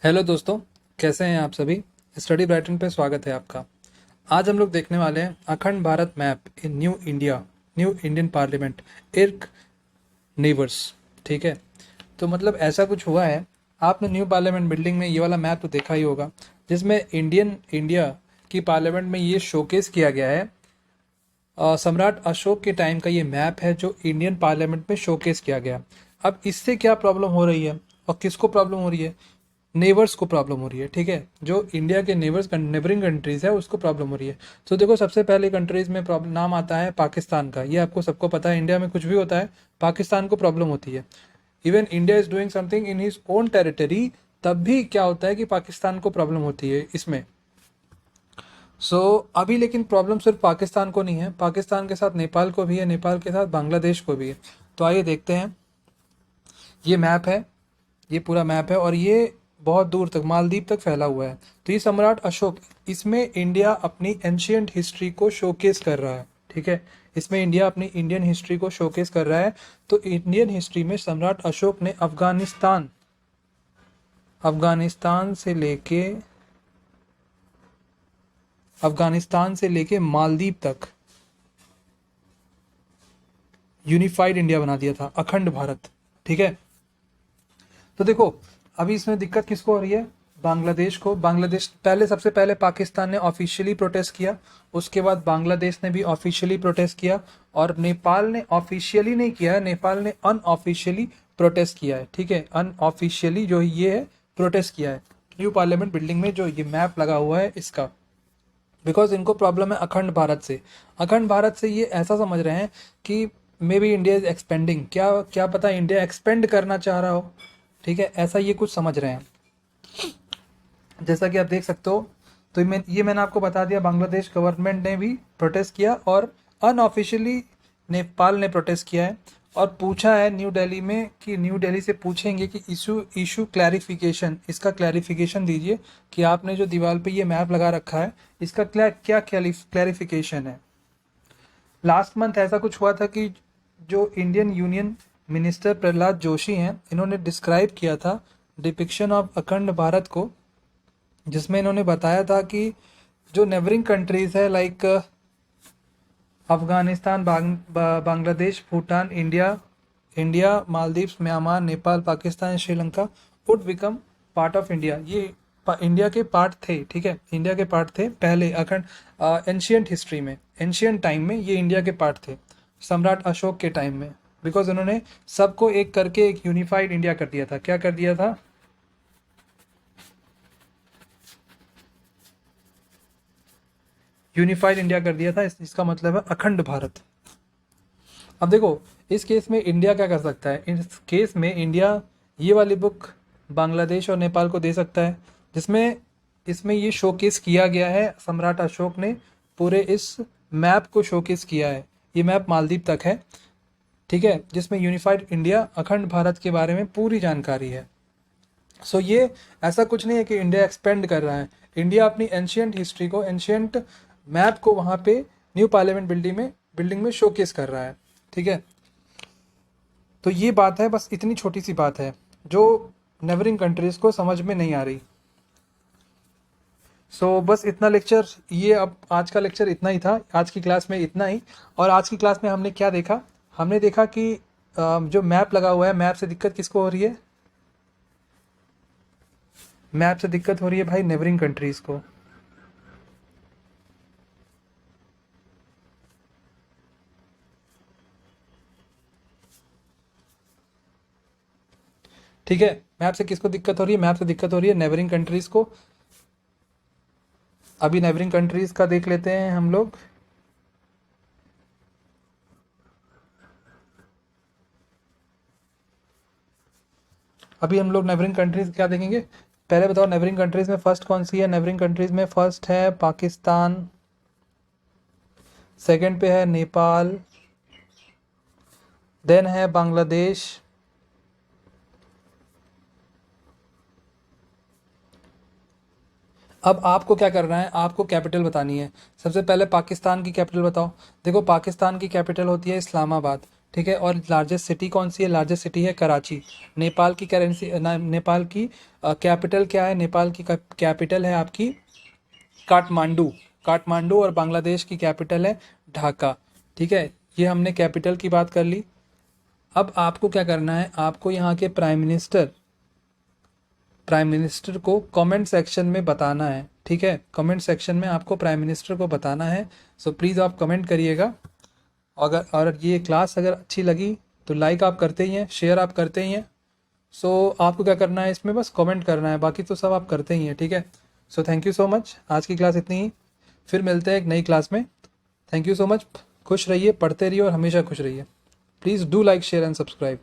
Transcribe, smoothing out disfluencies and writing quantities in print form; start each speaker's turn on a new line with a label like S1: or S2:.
S1: Hello दोस्तों, कैसे हैं आप सभी। स्टडी ब्राइटन पे स्वागत है आपका। आज हम लोग देखने वाले हैं Akhand Bharat map in new India, new Indian parliament, इर्क नेवर्स। ठीक है, तो मतलब ऐसा कुछ हुआ है। आपने न्यू पार्लियामेंट बिल्डिंग में ये वाला मैप तो देखा ही होगा, जिसमें इंडिया की पार्लियामेंट में ये शोकेस किया गया है। सम्राट अशोक के टाइम का ये मैप है जो इंडियन पार्लियामेंट में शोकेस किया गया। अब इससे क्या प्रॉब्लम हो रही है और किसको प्रॉब्लम हो रही है? नेबर्स को प्रॉब्लम हो रही है। ठीक है, जो इंडिया के नेबरिंग कंट्रीज है उसको प्रॉब्लम हो रही है। तो देखो, सबसे पहले कंट्रीज में प्रॉब्लम नाम आता है पाकिस्तान का। ये आपको सबको पता है, इंडिया में कुछ भी होता है पाकिस्तान को प्रॉब्लम होती है। Even India is doing something in his own territory, तब भी क्या होता है कि पाकिस्तान को प्रॉब्लम होती है इसमें। अभी लेकिन प्रॉब्लम सिर्फ पाकिस्तान को नहीं है, पाकिस्तान के साथ नेपाल को भी है, नेपाल के साथ बांग्लादेश को भी है। तो आइए देखते हैं। ये मैप है, ये पूरा मैप है और ये बहुत दूर तक मालदीव तक फैला हुआ है। तो ये सम्राट अशोक, इसमें इंडिया अपनी एंशियंट हिस्ट्री को शोकेस कर रहा है। ठीक है, इसमें इंडिया अपनी इंडियन हिस्ट्री को शोकेस कर रहा है। तो इंडियन हिस्ट्री में सम्राट अशोक ने अफगानिस्तान अफगानिस्तान से लेके अफगानिस्तान से लेके मालदीव तक यूनिफाइड इंडिया बना दिया था, अखंड भारत। ठीक है, तो देखो अभी इसमें दिक्कत किसको हो रही है? बांग्लादेश को। बांग्लादेश पहले, सबसे पहले पाकिस्तान ने ऑफिशियली प्रोटेस्ट किया, उसके बाद बांग्लादेश ने भी ऑफिशियली प्रोटेस्ट किया, और नेपाल ने ऑफिशियली नहीं किया है, नेपाल ने अनऑफिशियली प्रोटेस्ट किया है। ठीक है, अनऑफिशियली जो ये है प्रोटेस्ट किया है न्यू पार्लियामेंट बिल्डिंग में जो ये मैप लगा हुआ है इसका। बिकॉज इनको प्रॉब्लम है अखंड भारत से। अखंड भारत से ये ऐसा समझ रहे हैं कि may be India is expanding, क्या क्या पता इंडिया एक्सपेंड करना चाह रहा हो। ठीक है, ऐसा ये कुछ समझ रहे हैं, जैसा कि आप देख सकते हो। तो ये मैंने आपको बता दिया, बांग्लादेश गवर्नमेंट ने भी प्रोटेस्ट किया और अनऑफिशियली नेपाल ने प्रोटेस्ट किया है। और पूछा है न्यू दिल्ली में कि न्यू दिल्ली से पूछेंगे कि इशू क्लैरिफिकेशन, इसका क्लैरिफिकेशन दीजिए कि आपने जो दीवार पे ये मैप लगा रखा है इसका क्या क्लैरिफिकेशन है। लास्ट मंथ ऐसा कुछ हुआ था कि जो Indian union minister Prahlad Joshi हैं, इन्होंने डिस्क्राइब किया था डिपिक्शन ऑफ अखंड भारत को, जिसमें इन्होंने बताया था कि जो नेबरिंग कंट्रीज है like Afghanistan, Bangladesh, Bhutan, India, Maldives, Myanmar, Nepal, Pakistan, Sri Lanka would become part of India. ये इंडिया के पार्ट थे। ठीक है, इंडिया के पार्ट थे पहले, अखंड एंशियंट हिस्ट्री में, एंशियंट टाइम में ये इंडिया के पार्ट थे, सम्राट अशोक के टाइम में। बिकॉज उन्होंने सबको एक करके एक यूनिफाइड इंडिया कर दिया था। क्या कर दिया था? यूनिफाइड इंडिया कर दिया था। इसका मतलब है अखंड भारत। अब देखो, इस केस में इंडिया क्या कर सकता है? इस केस में इंडिया ये वाली बुक बांग्लादेश और नेपाल को दे सकता है, जिसमें इसमें ये शोकेस किया गया है। सम्राट अशोक ने पूरे इस मैप को शोकेस किया है। ये मैप मालदीव तक है। ठीक है, जिसमें यूनिफाइड इंडिया, अखंड भारत के बारे में पूरी जानकारी है। ये ऐसा कुछ नहीं है कि इंडिया एक्सपेंड कर रहा है। इंडिया अपनी एंशियंट हिस्ट्री को, एंशियंट मैप को वहाँ पे न्यू पार्लियामेंट बिल्डिंग में शोकेस कर रहा है। ठीक है, तो ये बात है, बस इतनी छोटी सी बात है जो नेबरिंग कंट्रीज को समझ में नहीं आ रही। बस इतना लेक्चर, ये अब आज का लेक्चर इतना ही था, आज की क्लास में इतना ही। और आज की क्लास में हमने क्या देखा? हमने देखा कि जो मैप लगा हुआ है, मैप से दिक्कत किसको हो रही है? मैप से दिक्कत हो रही है भाई नेबरिंग कंट्रीज को। ठीक है, मैप से किसको दिक्कत हो रही है? मैप से दिक्कत हो रही है नेबरिंग कंट्रीज को। अभी नेबरिंग कंट्रीज का देख लेते हैं हम लोग। अभी हम लोग नेबरिंग कंट्रीज क्या देखेंगे? पहले बताओ, नेबरिंग कंट्रीज में फर्स्ट कौन सी है? नेबरिंग कंट्रीज में फर्स्ट है पाकिस्तान, सेकंड पे है नेपाल, देन है बांग्लादेश, अब आपको क्या करना है? आपको कैपिटल बतानी है। सबसे पहले पाकिस्तान की कैपिटल बताओ। देखो, पाकिस्तान की कैपिटल होती है इस्लामाबाद। ठीक है। और लार्जेस्ट सिटी कौन सी है? लार्जेस्ट सिटी है कराची। नेपाल की करेंसी नेपाल की कैपिटल क्या है? नेपाल की कैपिटल है आपकी काठमांडू। काठमांडू। और बांग्लादेश की कैपिटल है ढाका। ठीक है, ये हमने कैपिटल की बात कर ली। अब आपको क्या करना है, आपको यहाँ के प्राइम मिनिस्टर को कमेंट सेक्शन में बताना है। ठीक है, कमेंट सेक्शन में आपको प्राइम मिनिस्टर को बताना है। सो प्लीज़ आप कमेंट करिएगा। अगर और ये क्लास अगर अच्छी लगी तो लाइक आप करते ही हैं, शेयर आप करते ही हैं। सो आपको क्या करना है, इसमें बस कमेंट करना है, बाकी तो सब आप करते ही हैं। ठीक है, so thank you so much. आज की क्लास इतनी ही, फिर मिलते हैं एक नई क्लास में। Thank you so much. खुश रहिए, पढ़ते रहिए और हमेशा खुश रहिए। Please do like share and subscribe.